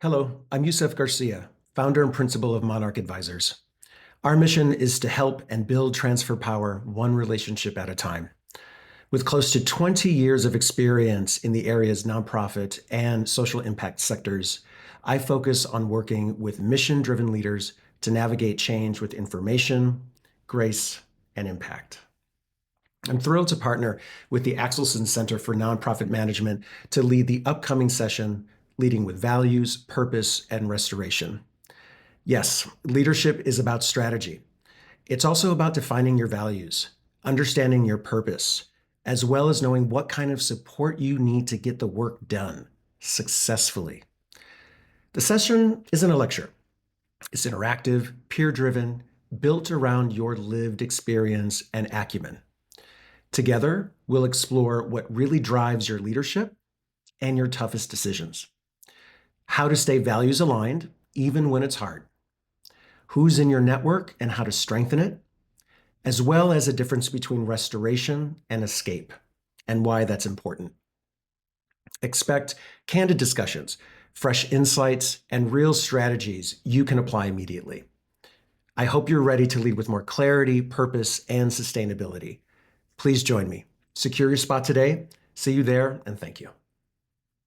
Hello, I'm Yusef Garcia, founder and principal of Monarq Advisors. Our mission is to help and build transfer power one relationship at a time. With close to 20 years of experience in the area's nonprofit and social impact sectors, I focus on working with mission-driven leaders to navigate change with information, grace, and impact. I'm thrilled to partner with the Axelson Center for Nonprofit Management to lead the upcoming session, Leading with Values, Purpose, and Restoration. Yes, leadership is about strategy. It's also about defining your values, understanding your purpose, as well as knowing what kind of support you need to get the work done successfully. The session isn't a lecture. It's interactive, peer-driven, built around your lived experience and acumen. Together, we'll explore what really drives your leadership and your toughest decisions. How to stay values aligned, even when it's hard. Who's in your network and how to strengthen it, as well as a difference between restoration and escape, and why that's important. Expect candid discussions, fresh insights, and real strategies you can apply immediately. I hope you're ready to lead with more clarity, purpose, and sustainability. Please join me. Secure your spot today. See you there, and thank you.